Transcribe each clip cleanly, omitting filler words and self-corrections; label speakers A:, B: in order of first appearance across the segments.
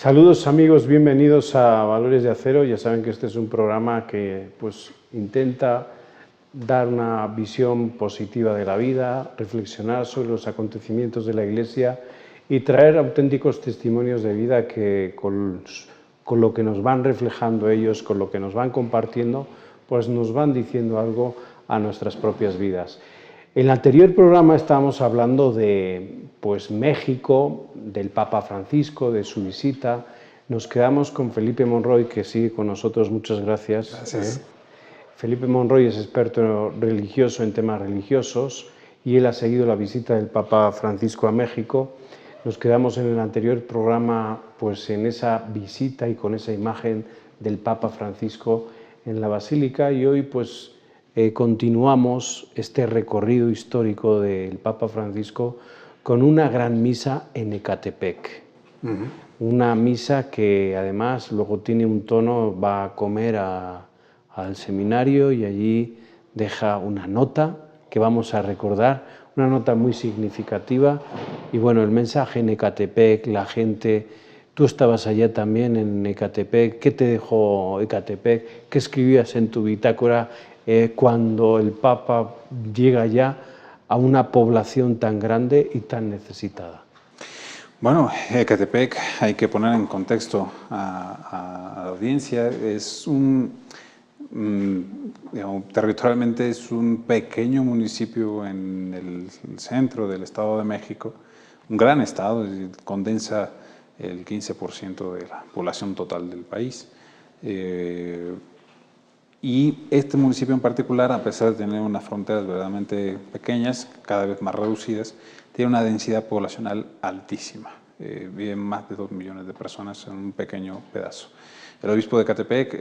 A: Saludos amigos, bienvenidos a Valores de Acero. Ya saben que este es un programa que intenta dar una visión positiva de la vida, reflexionar sobre los acontecimientos de la Iglesia y traer auténticos testimonios de vida que con lo que nos van reflejando ellos, con lo que nos van compartiendo, pues nos van diciendo algo a nuestras propias vidas. En el anterior programa estábamos hablando de México, del Papa Francisco, de su visita. Nos quedamos con Felipe Monroy, que sigue con nosotros. Muchas gracias.
B: Gracias.
A: Felipe Monroy es experto religioso en temas religiosos y él ha seguido la visita del Papa Francisco a México. Nos quedamos en el anterior programa en esa visita y con esa imagen del Papa Francisco en la Basílica, y hoy continuamos este recorrido histórico del Papa Francisco con una gran misa en Ecatepec. Una misa que además luego tiene un tono, va a comer al seminario y allí deja una nota que vamos a recordar, una nota muy significativa. Y bueno, el mensaje en Ecatepec, la gente, tú estabas allá también en Ecatepec. ¿Qué te dejó Ecatepec? ¿Qué escribías en tu bitácora cuando el Papa llega ya a una población tan grande y tan necesitada?
B: Bueno, Ecatepec, hay que poner en contexto a la audiencia, es territorialmente es un pequeño municipio en el centro del Estado de México, un gran estado, condensa el 15% de la población total del país. Y este municipio en particular, a pesar de tener unas fronteras verdaderamente pequeñas, cada vez más reducidas, tiene una densidad poblacional altísima. Viven más de 2 millones de personas en un pequeño pedazo. El obispo de Ecatepec,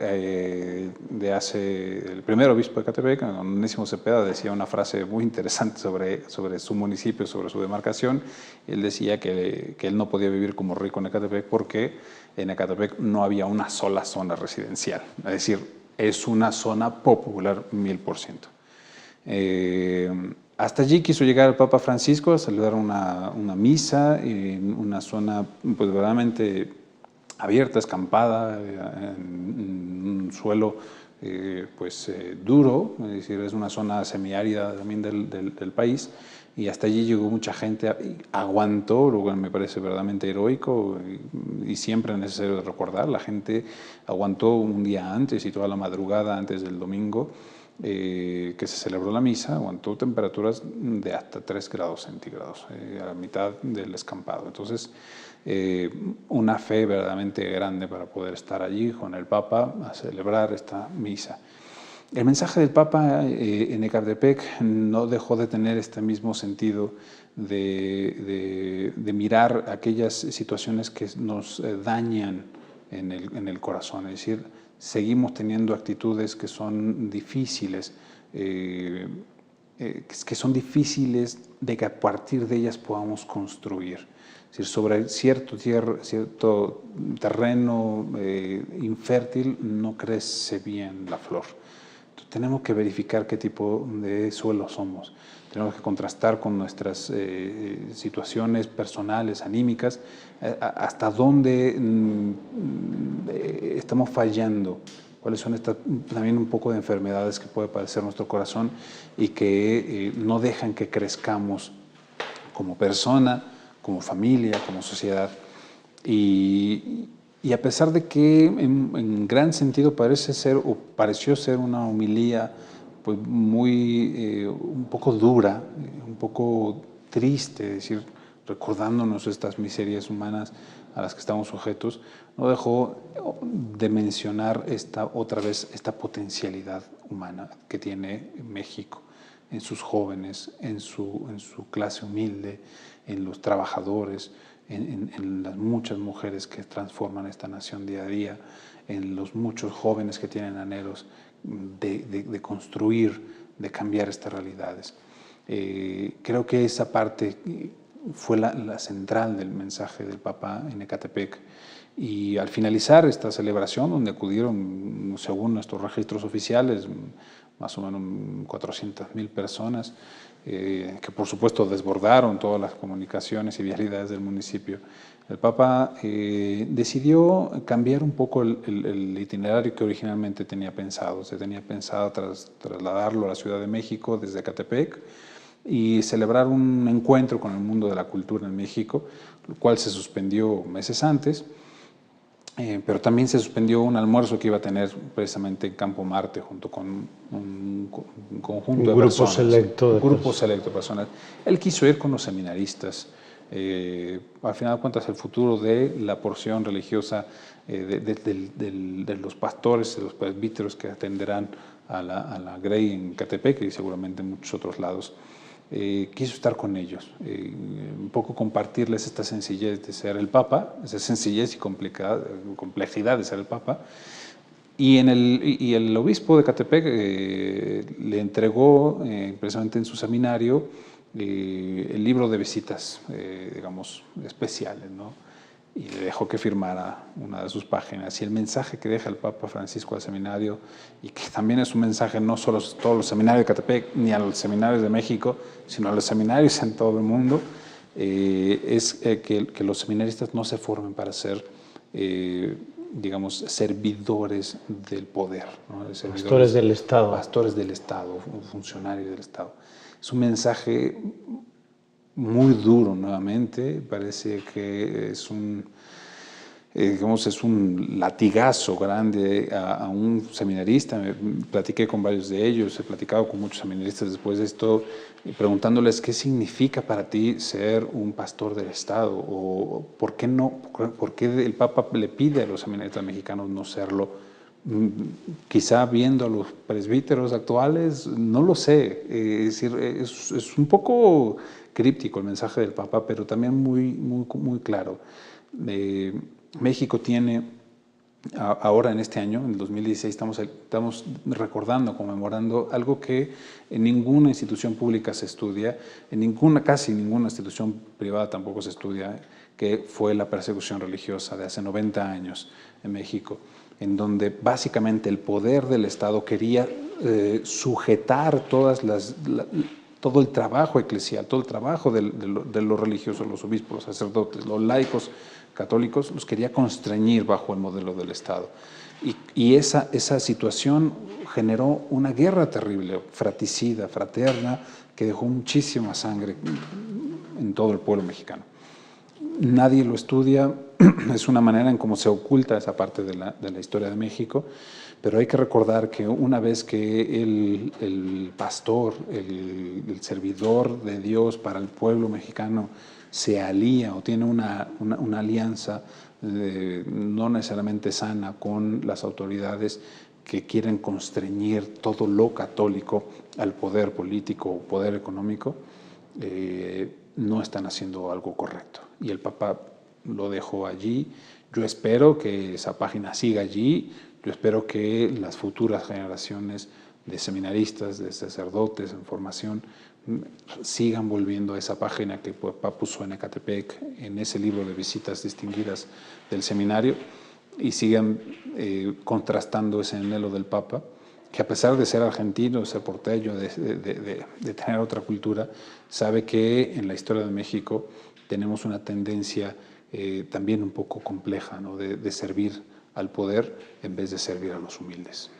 B: el primer obispo de Ecatepec, don Onésimo Cepeda, decía una frase muy interesante sobre su municipio, sobre su demarcación. Él decía que él no podía vivir como rico en Ecatepec porque en Ecatepec no había una sola zona residencial. Es decir, es una zona popular 1000%. Hasta allí quiso llegar el Papa Francisco a celebrar una misa en una zona verdaderamente abierta, escampada, en un suelo duro, es decir, es una zona semiárida también del país, y hasta allí llegó mucha gente, aguantó, lo cual me parece verdaderamente heroico y siempre necesario de recordar. La gente aguantó un día antes y toda la madrugada antes del domingo que se celebró la misa, aguantó temperaturas de hasta 3 grados centígrados, a la mitad del escampado. Entonces, una fe verdaderamente grande para poder estar allí con el Papa a celebrar esta misa. El mensaje del Papa en Ecatepec no dejó de tener este mismo sentido de mirar aquellas situaciones que nos dañan en el corazón, es decir, seguimos teniendo actitudes que son difíciles, de que a partir de ellas podamos construir. Es decir, sobre cierto terreno infértil no crece bien la flor. Entonces, tenemos que verificar qué tipo de suelo somos. Tenemos que contrastar con nuestras situaciones personales, anímicas, hasta dónde estamos fallando, cuáles son también un poco de enfermedades que puede padecer nuestro corazón y que no dejan que crezcamos como persona, como familia, como sociedad. Y a pesar de que en gran sentido pareció ser una homilía un poco dura, un poco triste, es decir, recordándonos estas miserias humanas a las que estamos sujetos, no dejó de mencionar otra vez esta potencialidad humana que tiene México en sus jóvenes, en su clase humilde, en los trabajadores, en las muchas mujeres que transforman esta nación día a día, en los muchos jóvenes que tienen anhelos de construir, de cambiar estas realidades. Creo que esa parte fue la central del mensaje del Papa en Ecatepec. Y al finalizar esta celebración, donde acudieron, según nuestros registros oficiales, más o menos 400.000 personas, que por supuesto desbordaron todas las comunicaciones y vialidades del municipio. El Papa decidió cambiar un poco el itinerario que originalmente tenía pensado. Se tenía pensado trasladarlo a la Ciudad de México desde Ecatepec y celebrar un encuentro con el mundo de la cultura en México, lo cual se suspendió meses antes, pero también se suspendió un almuerzo que iba a tener precisamente en Campo Marte junto con un conjunto de personas. Un grupo selecto de personas. Él quiso ir con los seminaristas. Al final de cuentas, el futuro de la porción religiosa de los pastores, de los presbíteros que atenderán a la Grey en Ecatepec y seguramente en muchos otros lados, quiso estar con ellos, un poco compartirles esta sencillez de ser el Papa, esa sencillez y complejidad de ser el Papa. Y el obispo de Ecatepec le entregó, precisamente en su seminario, el libro de visitas, digamos, especiales, ¿no? Y le dejó que firmara una de sus páginas. Y el mensaje que deja el Papa Francisco al seminario, y que también es un mensaje no solo a todos los seminarios de Ecatepec, ni a los seminarios de México, sino a los seminarios en todo el mundo, es que los seminaristas no se formen para ser, digamos, servidores del poder, ¿no?
A: Pastores del Estado.
B: Pastores del Estado, funcionarios del Estado. Es un mensaje muy duro nuevamente, parece que es digamos, es un latigazo grande a un seminarista. Platiqué con varios de ellos, he platicado con muchos seminaristas después de esto, preguntándoles qué significa para ti ser un pastor del Estado, o por qué el Papa le pide a los seminaristas mexicanos no serlo. Quizá viendo a los presbíteros actuales, no lo sé, es decir, es un poco críptico el mensaje del Papa, pero también muy claro. México tiene, ahora en este año, en el 2016, estamos recordando, conmemorando algo que en ninguna institución pública se estudia, casi ninguna institución privada tampoco se estudia, que fue la persecución religiosa de hace 90 años en México, en donde básicamente el poder del Estado quería sujetar todo el trabajo eclesial, todo el trabajo de los religiosos, los obispos, los sacerdotes, los laicos católicos, los quería constreñir bajo el modelo del Estado. Y esa situación generó una guerra terrible, fratricida, fraterna, que dejó muchísima sangre en todo el pueblo mexicano. Nadie lo estudia, es una manera en cómo se oculta esa parte de la historia de México, pero hay que recordar que una vez que el pastor, el servidor de Dios para el pueblo mexicano se alía o tiene una alianza no necesariamente sana con las autoridades que quieren constreñir todo lo católico al poder político o poder económico, no están haciendo algo correcto. Y el Papa lo dejó allí. Yo espero que esa página siga allí. Yo espero que las futuras generaciones de seminaristas, de sacerdotes en formación, sigan volviendo a esa página que el Papa puso en Ecatepec, en ese libro de visitas distinguidas del seminario, y sigan contrastando ese anhelo del Papa, que a pesar de ser argentino, de ser porteño, de tener otra cultura, sabe que en la historia de México tenemos una tendencia también un poco compleja, ¿no? de servir al poder en vez de servir a los humildes.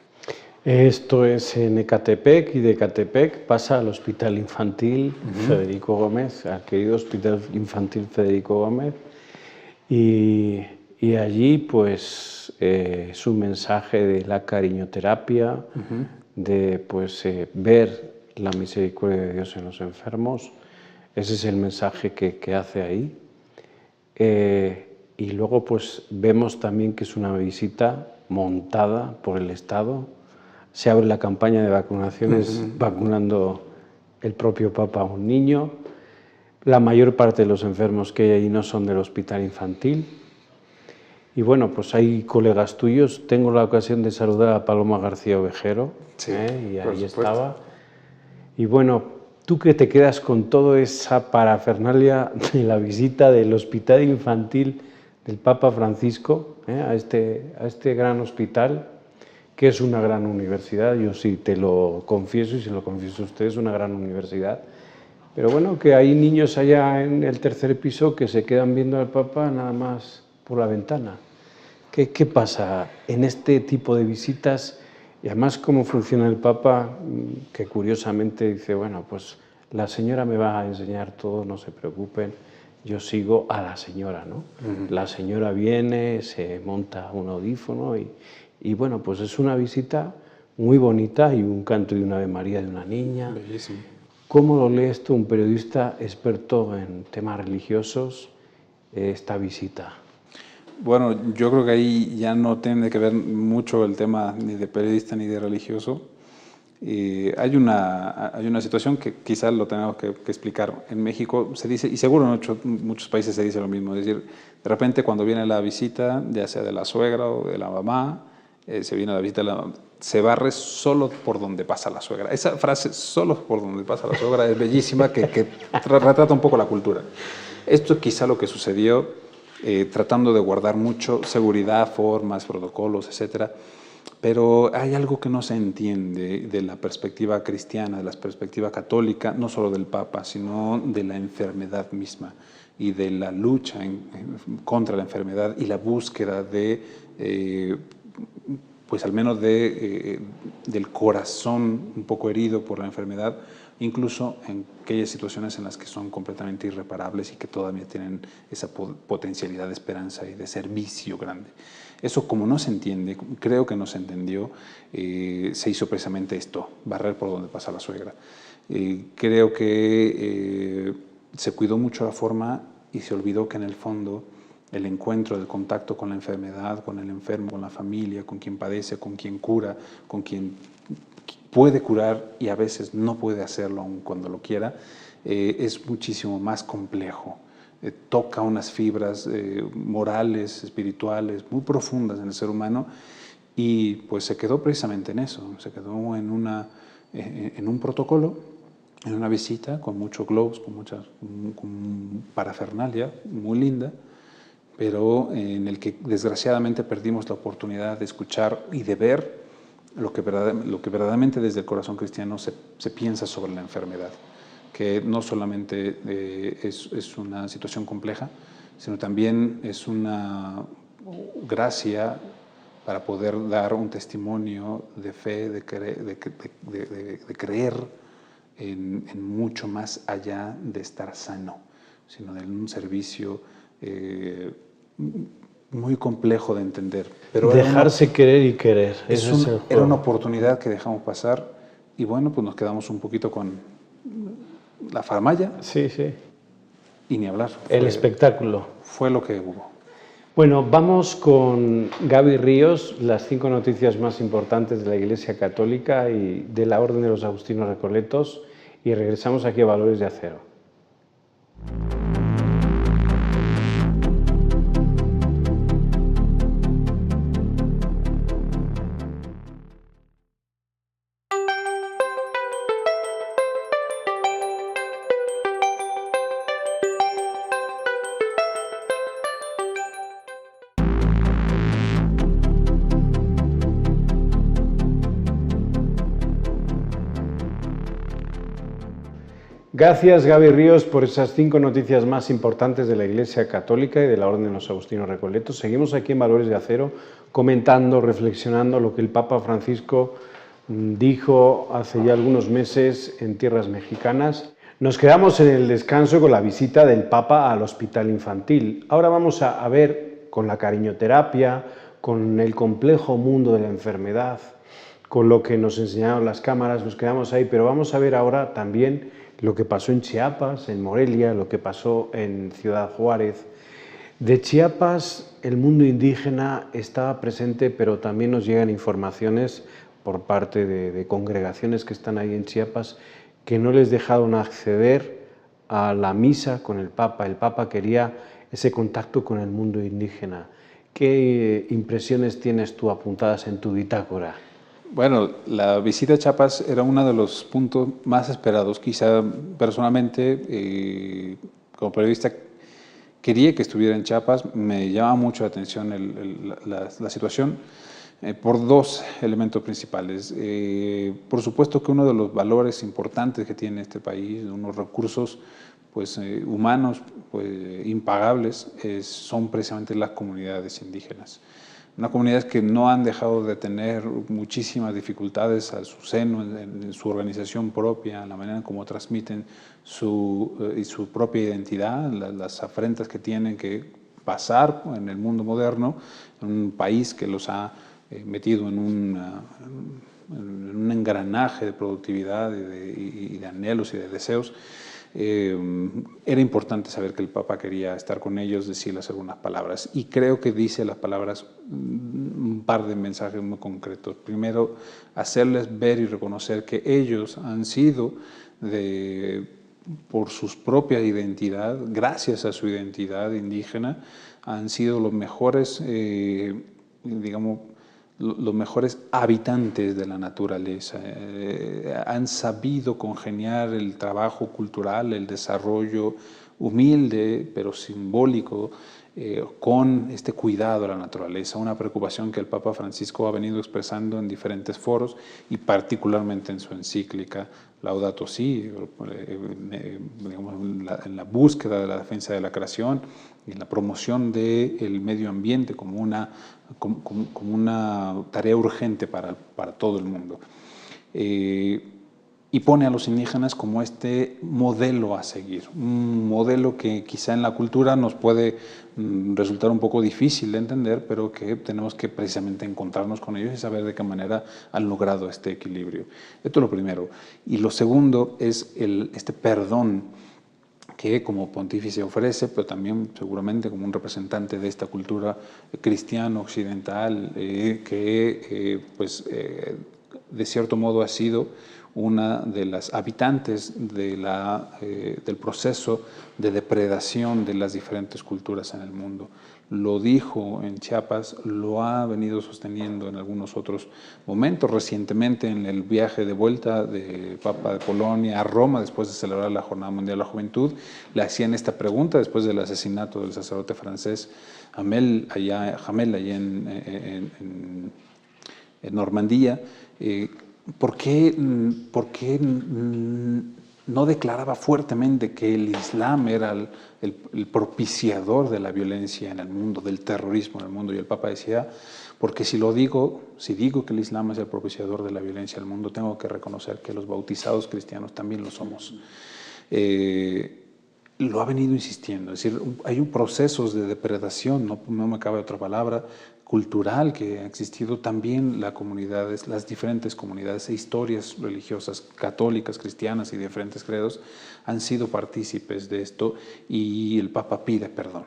A: Esto es en Ecatepec, y de Ecatepec pasa al Hospital Infantil Federico Gómez, al querido Hospital Infantil Federico Gómez, y allí pues es un mensaje de la cariñoterapia, de pues ver la misericordia de Dios en los enfermos. Ese es el mensaje que hace ahí. Y luego pues vemos también que es una visita montada por el Estado. Se abre la campaña de vacunaciones vacunando el propio Papa a un niño. La mayor parte de los enfermos que hay ahí no son del hospital infantil. Y bueno, pues hay colegas tuyos. Tengo la ocasión de saludar a Paloma García Ovejero,
B: sí,
A: y ahí estaba. Y bueno, tú que te quedas con toda esa parafernalia de la visita del hospital infantil del Papa Francisco a este gran hospital, que es una gran universidad, yo sí te lo confieso y se lo confieso a ustedes, es una gran universidad. Pero bueno, que hay niños allá en el tercer piso que se quedan viendo al Papa nada más por la ventana. ¿Qué pasa en este tipo de visitas? Y además, ¿cómo funciona el Papa? Que curiosamente dice, bueno, pues la señora me va a enseñar todo, no se preocupen, yo sigo a la señora, ¿no? La señora viene, se monta un audífono y bueno, pues es una visita muy bonita y un canto y una Ave María de una niña.
B: Bellísimo.
A: ¿Cómo lo lees tú, un periodista experto en temas religiosos, esta visita?
B: Bueno, yo creo que ahí ya no tiene que ver mucho el tema ni de periodista ni de religioso. Hay una situación que quizás lo tenemos que explicar. En México se dice, y seguro en muchos países se dice lo mismo, es decir, de repente cuando viene la visita, ya sea de la suegra o de la mamá, se viene la visita, se barre solo por donde pasa la suegra. Esa frase, solo por donde pasa la suegra, es bellísima, que retrata un poco la cultura. Esto es quizá lo que sucedió, tratando de guardar mucho seguridad, formas, protocolos, etcétera. Pero hay algo que no se entiende de la perspectiva cristiana, de la perspectiva católica, no solo del Papa, sino de la enfermedad misma y de la lucha contra la enfermedad y la búsqueda de, pues al menos del corazón un poco herido por la enfermedad, incluso en aquellas situaciones en las que son completamente irreparables y que todavía tienen esa potencialidad de esperanza y de servicio grande. Eso, como no se entiende, creo que no se entendió, se hizo precisamente esto, barrer por donde pasa la suegra. Creo que se cuidó mucho la forma y se olvidó que en el fondo el encuentro, el contacto con la enfermedad, con el enfermo, con la familia, con quien padece, con quien cura, con quien puede curar y a veces no puede hacerlo aun cuando lo quiera, es muchísimo más complejo. Toca unas fibras morales, espirituales, muy profundas en el ser humano y pues se quedó precisamente en eso, se quedó en un protocolo, en una visita con muchos globos, con parafernalia muy linda, pero en el que desgraciadamente perdimos la oportunidad de escuchar y de ver lo que verdaderamente desde el corazón cristiano se piensa sobre la enfermedad, que no solamente es una situación compleja, sino también es una gracia para poder dar un testimonio de fe, de creer en mucho más allá de estar sano, sino en un servicio muy complejo de entender.
A: Pero dejarse querer y querer.
B: Era una oportunidad que dejamos pasar y bueno, pues nos quedamos un poquito con la faramalla.
A: Sí, sí.
B: Y ni hablar.
A: El espectáculo.
B: Fue lo que hubo.
A: Bueno, vamos con Gaby Ríos, las 5 noticias más importantes de la Iglesia Católica y de la Orden de los Agustinos Recoletos y regresamos aquí a Valores de Acero. Gracias, Gaby Ríos, por esas 5 noticias más importantes de la Iglesia Católica y de la Orden de los Agustinos Recoletos. Seguimos aquí en Valores de Acero comentando, reflexionando lo que el Papa Francisco dijo hace ya algunos meses en tierras mexicanas. Nos quedamos en el descanso con la visita del Papa al hospital infantil. Ahora vamos a ver con la cariñoterapia, con el complejo mundo de la enfermedad, con lo que nos enseñaron las cámaras, nos quedamos ahí, pero vamos a ver ahora también lo que pasó en Chiapas, en Morelia, lo que pasó en Ciudad Juárez. De Chiapas, el mundo indígena estaba presente, pero también nos llegan informaciones por parte de congregaciones que están ahí en Chiapas que no les dejaron acceder a la misa con el Papa. El Papa quería ese contacto con el mundo indígena. ¿Qué impresiones tienes tú apuntadas en tu bitácora?
B: Bueno, la visita a Chiapas era uno de los puntos más esperados. Quizá personalmente, como periodista, quería que estuviera en Chiapas. Me llama mucho la atención la situación. por dos elementos principales. Por supuesto que uno de los valores importantes que tiene este país, unos recursos pues, humanos pues, impagables, son precisamente las comunidades indígenas. Unas comunidades que no han dejado de tener muchísimas dificultades a su seno, en su organización propia, en la manera en cómo transmiten su propia identidad, las afrentas que tienen que pasar en el mundo moderno, en un país que los ha metido en un engranaje de productividad y de anhelos y de deseos. Era importante saber que el Papa quería estar con ellos, decirles algunas palabras, y creo que dice las palabras, un par de mensajes muy concretos. Primero, hacerles ver y reconocer que ellos han sido, por su propia identidad, gracias a su identidad indígena, han sido los mejores, digamos, los mejores habitantes de la naturaleza, han sabido congeniar el trabajo cultural, el desarrollo humilde pero simbólico, con este cuidado a la naturaleza, una preocupación que el Papa Francisco ha venido expresando en diferentes foros y particularmente en su encíclica Laudato Si, digamos, en la búsqueda de la defensa de la creación y en la promoción del medio ambiente como una tarea urgente para todo el mundo. Y pone a los indígenas como este modelo a seguir, un modelo que quizá en la cultura nos puede resultar un poco difícil de entender, pero que tenemos que precisamente encontrarnos con ellos y saber de qué manera han logrado este equilibrio. Esto es lo primero. Y lo segundo es este perdón que como pontífice ofrece, pero también seguramente como un representante de esta cultura cristiana occidental, que de cierto modo ha sido una de las habitantes del proceso de depredación de las diferentes culturas en el mundo. Lo dijo en Chiapas, lo ha venido sosteniendo en algunos otros momentos, recientemente en el viaje de vuelta del Papa de Polonia a Roma, después de celebrar la Jornada Mundial de la Juventud, le hacían esta pregunta después del asesinato del sacerdote francés Hamel, allá en Normandía. ¿Por qué no declaraba fuertemente que el Islam era el propiciador de la violencia en el mundo, del terrorismo en el mundo? Y el Papa decía, porque si digo que el Islam es el propiciador de la violencia en el mundo, tengo que reconocer que los bautizados cristianos también lo somos. Lo ha venido insistiendo, es decir, hay un proceso de depredación, no me cabe otra palabra, cultural que ha existido también las diferentes comunidades e historias religiosas católicas, cristianas y de diferentes credos han sido partícipes de esto, y el Papa pide perdón.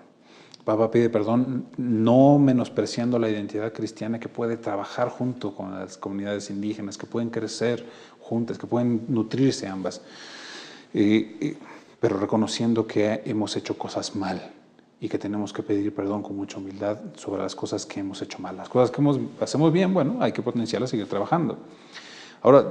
B: El Papa pide perdón no menospreciando la identidad cristiana que puede trabajar junto con las comunidades indígenas, que pueden crecer juntas, que pueden nutrirse ambas, pero reconociendo que hemos hecho cosas mal y que tenemos que pedir perdón con mucha humildad sobre las cosas que hemos hecho mal. Las cosas que hacemos bien, bueno, hay que potenciarlas y seguir trabajando. Ahora,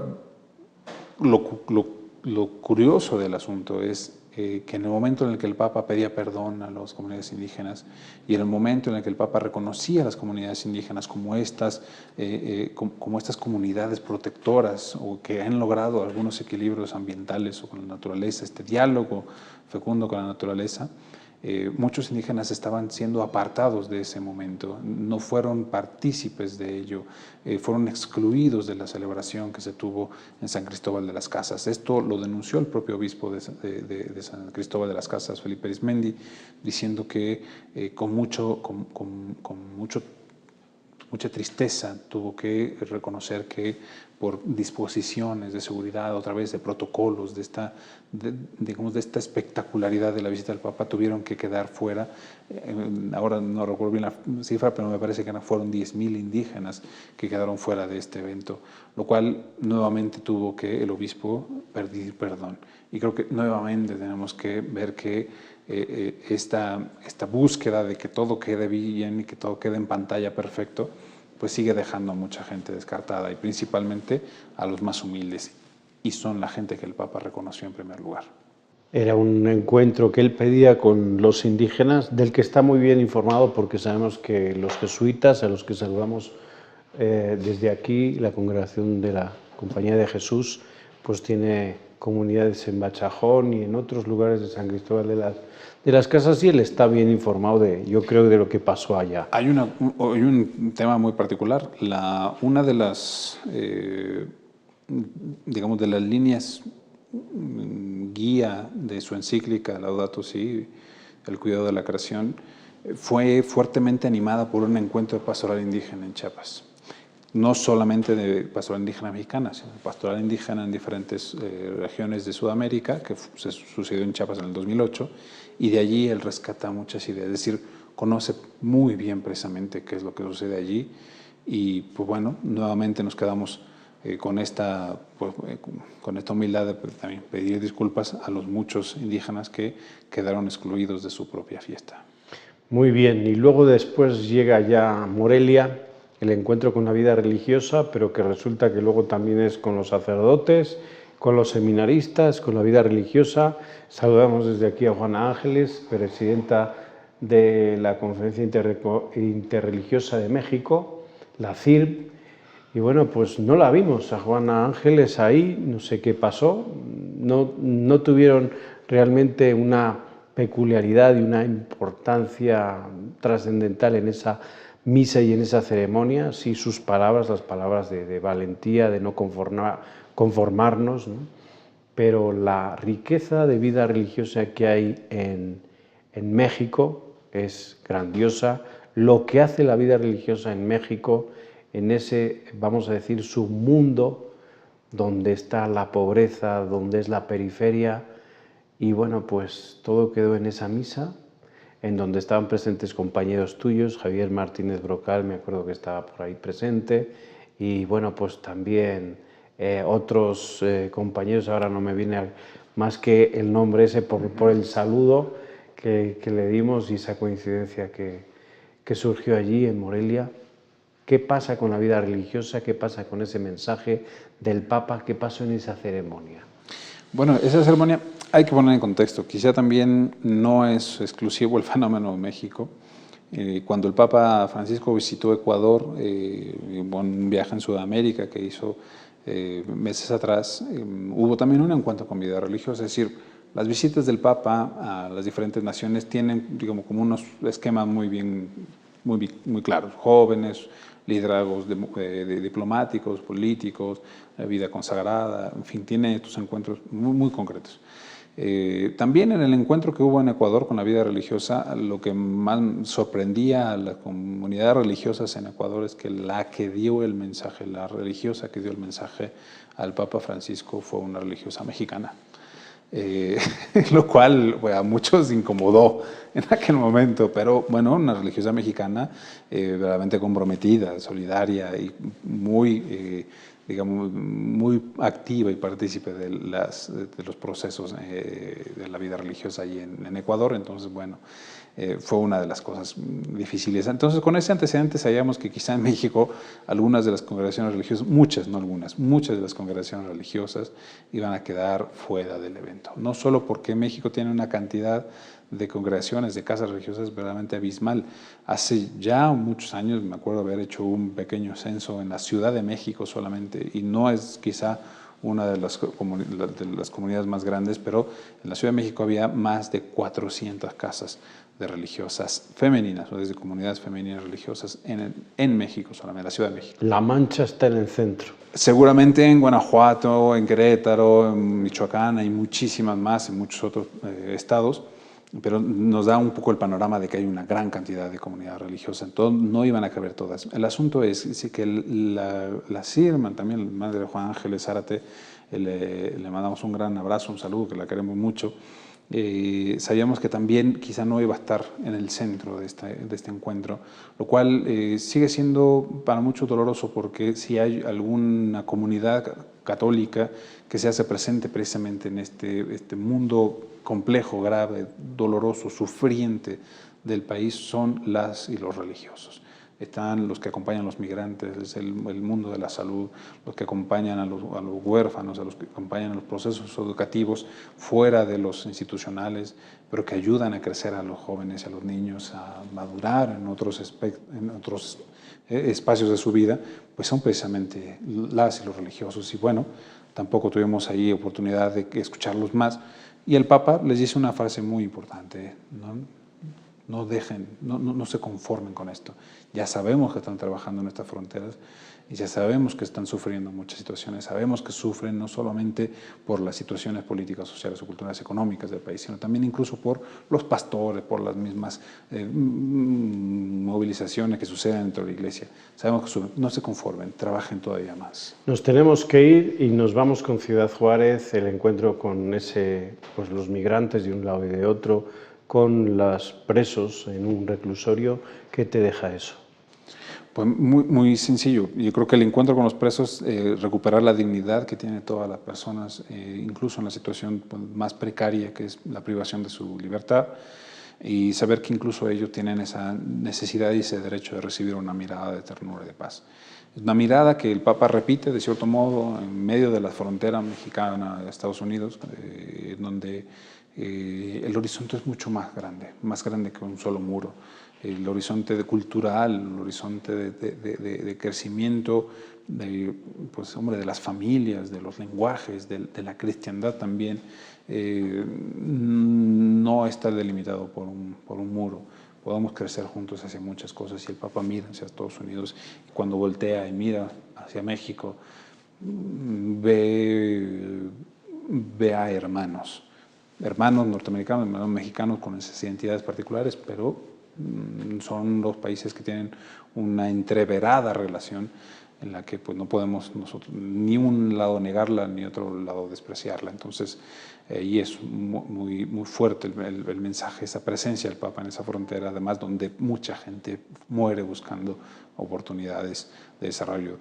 B: lo curioso del asunto es que en el momento en el que el Papa pedía perdón a las comunidades indígenas y en el momento en el que el Papa reconocía a las comunidades indígenas como estas comunidades protectoras o que han logrado algunos equilibrios ambientales o con la naturaleza, este diálogo fecundo con la naturaleza, muchos indígenas estaban siendo apartados de ese momento, no fueron partícipes de ello, fueron excluidos de la celebración que se tuvo en San Cristóbal de las Casas. Esto lo denunció el propio obispo de San Cristóbal de las Casas, Felipe Arizmendi, diciendo que con mucha tristeza tuvo que reconocer que por disposiciones de seguridad, otra vez de protocolos, de esta espectacularidad de la visita del Papa, tuvieron que quedar fuera. Ahora no recuerdo bien la cifra, pero me parece que fueron 10.000 indígenas que quedaron fuera de este evento, lo cual nuevamente tuvo que el obispo pedir perdón. Y creo que nuevamente tenemos que ver que esta búsqueda de que todo quede bien y que todo quede en pantalla perfecto, pues sigue dejando a mucha gente descartada y principalmente a los más humildes, y son la gente que el Papa reconoció en primer lugar.
A: Era un encuentro que él pedía con los indígenas, del que está muy bien informado porque sabemos que los jesuitas, a los que saludamos desde aquí la congregación de la Compañía de Jesús pues tiene comunidades en Bachajón y en otros lugares de San Cristóbal de las Casas, y él está bien informado yo creo, de lo que pasó allá.
B: Hay un tema muy particular. Una de las, digamos, de las líneas guía de su encíclica Laudato Si, el cuidado de la creación, fue fuertemente animada por un encuentro de pastoral indígena en Chiapas. No solamente de pastoral indígena mexicana, sino pastoral indígena en diferentes regiones de Sudamérica, que se sucedió en Chiapas en el 2008, y de allí él rescata muchas ideas, es decir, conoce muy bien precisamente qué es lo que sucede allí, y pues bueno, nuevamente nos quedamos con esta humildad de también pedir disculpas a los muchos indígenas que quedaron excluidos de su propia fiesta.
A: Muy bien, y luego después llega ya Morelia, el encuentro con la vida religiosa, pero que resulta que luego también es con los sacerdotes, con los seminaristas, con la vida religiosa. Saludamos desde aquí a Juana Ángeles, presidenta de la Conferencia Interreligiosa de México, la CIRB, y bueno, pues no la vimos a Juana Ángeles ahí, no sé qué pasó, no tuvieron realmente una peculiaridad y una importancia trascendental en esa misa y en esa ceremonia, sí sus palabras, las palabras de valentía, de no conformarnos, ¿no? Pero la riqueza de vida religiosa que hay en México es grandiosa. Lo que hace la vida religiosa en México, en ese, vamos a decir, submundo donde está la pobreza, donde es la periferia, y bueno, pues todo quedó en esa misa, en donde estaban presentes compañeros tuyos, Javier Martínez Brocal, me acuerdo que estaba por ahí presente, y bueno, pues también otros compañeros, ahora no me viene más que el nombre ese por el saludo que le dimos y esa coincidencia que surgió allí en Morelia. ¿Qué pasa con la vida religiosa? ¿Qué pasa con ese mensaje del Papa? ¿Qué pasó en esa ceremonia?
B: Bueno, esa ceremonia hay que poner en contexto. Quizá también no es exclusivo el fenómeno de México. Cuando el Papa Francisco visitó Ecuador, un viaje en Sudamérica que hizo meses atrás, hubo también un encuentro con vida religiosa. Es decir, las visitas del Papa a las diferentes naciones tienen, digamos, como unos esquemas muy claros. Jóvenes, liderazgos diplomáticos, políticos, vida consagrada, en fin, tiene estos encuentros muy concretos. También en el encuentro que hubo en Ecuador con la vida religiosa, lo que más sorprendía a las comunidades religiosas en Ecuador es que la que dio el mensaje, la religiosa que dio el mensaje al Papa Francisco fue una religiosa mexicana. Lo cual a muchos incomodó en aquel momento, pero bueno, una religiosa mexicana verdaderamente comprometida, solidaria y muy, digamos, muy activa y partícipe de los procesos de la vida religiosa allí en Ecuador. Entonces, bueno, fue una de las cosas difíciles. Entonces, con ese antecedente sabíamos que quizá en México algunas de las congregaciones religiosas, muchas, no algunas, muchas de las congregaciones religiosas iban a quedar fuera del evento. No solo porque México tiene una cantidad de congregaciones, de casas religiosas verdaderamente abismal. Hace ya muchos años, me acuerdo haber hecho un pequeño censo en la Ciudad de México solamente, y no es quizá una de las comunidades más grandes, pero en la Ciudad de México había más de 400 casas de religiosas femeninas, o desde comunidades femeninas religiosas en México solamente, en la Ciudad de México.
A: La Mancha está en el centro.
B: Seguramente en Guanajuato, en Querétaro, en Michoacán, hay muchísimas más, en muchos otros estados, pero nos da un poco el panorama de que hay una gran cantidad de comunidades religiosas, entonces no iban a caber todas. El asunto es que la CIRMA, también la madre de Juan Ángeles Zárate, le mandamos un gran abrazo, un saludo, que la queremos mucho. Sabíamos que también quizá no iba a estar en el centro de este encuentro, lo cual sigue siendo para muchos doloroso, porque si hay alguna comunidad católica que se hace presente precisamente en este mundo complejo, grave, doloroso, sufriente del país, son las y los religiosos. Están los que acompañan a los migrantes, el mundo de la salud, los que acompañan a los huérfanos, a los que acompañan a los procesos educativos fuera de los institucionales, pero que ayudan a crecer a los jóvenes y a los niños, a madurar en otros espacios de su vida, pues son precisamente las y los religiosos. Y bueno, tampoco tuvimos ahí oportunidad de escucharlos más. Y el Papa les dice una frase muy importante, no se conformen con esto. Ya sabemos que están trabajando en estas fronteras y ya sabemos que están sufriendo muchas situaciones. Sabemos que sufren no solamente por las situaciones políticas, sociales o culturales económicas del país, sino también incluso por los pastores, por las mismas movilizaciones que suceden dentro de la iglesia. Sabemos que no se conformen, trabajen todavía más.
A: Nos tenemos que ir y nos vamos con Ciudad Juárez, el encuentro con los migrantes de un lado y de otro, con los presos en un reclusorio. ¿Qué te deja eso?
B: Pues muy sencillo. Yo creo que el encuentro con los presos, recuperar la dignidad que tienen todas las personas, incluso en la situación más precaria que es la privación de su libertad, y saber que incluso ellos tienen esa necesidad y ese derecho de recibir una mirada de ternura y de paz. Es una mirada que el Papa repite, de cierto modo, en medio de la frontera mexicana de Estados Unidos, donde el horizonte es mucho más grande que un solo muro. El horizonte cultural, el horizonte de crecimiento de las familias, de los lenguajes, de la cristiandad también, no está delimitado por un muro. Podemos crecer juntos hacia muchas cosas. Y el Papa mira hacia Estados Unidos, y cuando voltea y mira hacia México, ve a hermanos norteamericanos, hermanos mexicanos con esas identidades particulares, pero son dos países que tienen una entreverada relación en la que pues no podemos nosotros ni un lado negarla ni otro lado despreciarla. Entonces, y es muy fuerte el mensaje, esa presencia del Papa en esa frontera, además donde mucha gente muere buscando oportunidades de desarrollo.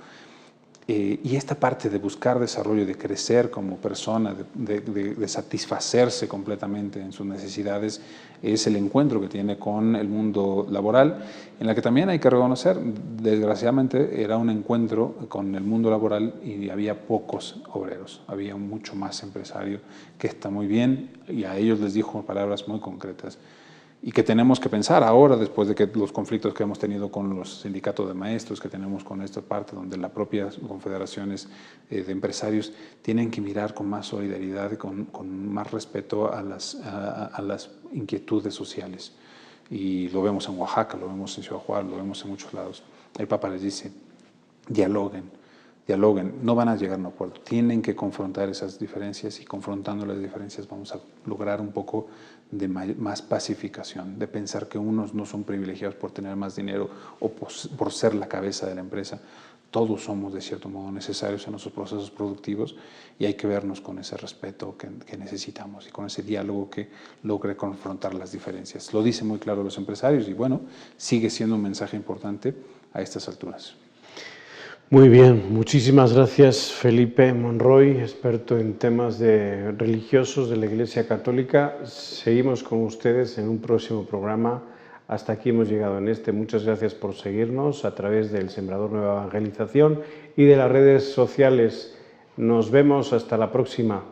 B: Y esta parte de buscar desarrollo, de crecer como persona, de satisfacerse completamente en sus necesidades, es el encuentro que tiene con el mundo laboral, en la que también hay que reconocer, desgraciadamente era un encuentro con el mundo laboral y había pocos obreros, había mucho más empresario, que está muy bien, y a ellos les dijo palabras muy concretas. Y que tenemos que pensar ahora, después de que los conflictos que hemos tenido con los sindicatos de maestros, que tenemos con esta parte donde las propias confederaciones de empresarios tienen que mirar con más solidaridad y con más respeto a las inquietudes sociales. Y lo vemos en Oaxaca, lo vemos en Ciudad Juárez, lo vemos en muchos lados. El Papa les dice, dialoguen, no van a llegar a un acuerdo, tienen que confrontar esas diferencias, y confrontando las diferencias vamos a lograr un poco de más pacificación, de pensar que unos no son privilegiados por tener más dinero o por ser la cabeza de la empresa. Todos somos de cierto modo necesarios en nuestros procesos productivos, y hay que vernos con ese respeto que necesitamos y con ese diálogo que logre confrontar las diferencias. Lo dicen muy claro los empresarios, y bueno, sigue siendo un mensaje importante a estas alturas.
A: Muy bien, muchísimas gracias Felipe Monroy, experto en temas religiosos de la Iglesia Católica. Seguimos con ustedes en un próximo programa. Hasta aquí hemos llegado en este. Muchas gracias por seguirnos a través del Sembrador Nueva Evangelización y de las redes sociales. Nos vemos hasta la próxima.